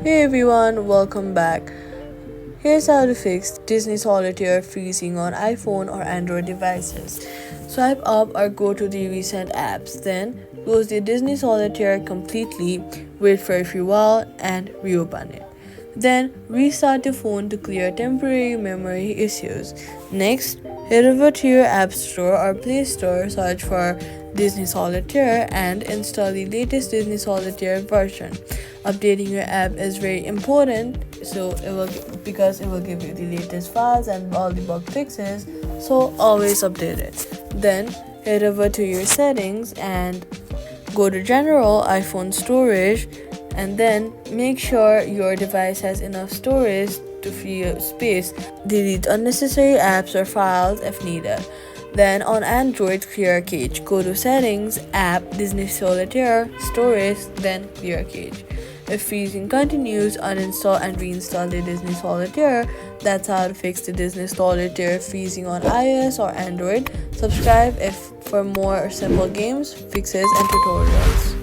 Hey everyone, welcome back. Here's how to fix Disney Solitaire freezing on iPhone or Android devices. Swipe up or go to the recent apps, then close the Disney Solitaire completely, wait for a few while, and reopen it. Then restart the phone to clear temporary memory issues. Next, head over to your App Store or Play Store, search for Disney Solitaire, and install the latest Disney Solitaire version. Updating your app is very important, so it will give you the latest files and all the bug fixes. So always update it. Then head over to your settings and go to General iPhone Storage, and then make sure your device has enough storage to free up space. Delete unnecessary apps or files if needed. Then on Android, clear cache. Go to Settings, App, Disney Solitaire, Storage, then clear cache. If freezing continues, uninstall and reinstall the Disney Solitaire. That's how to fix the Disney Solitaire freezing on iOS or Android. Subscribe if for more simple games, fixes, and tutorials.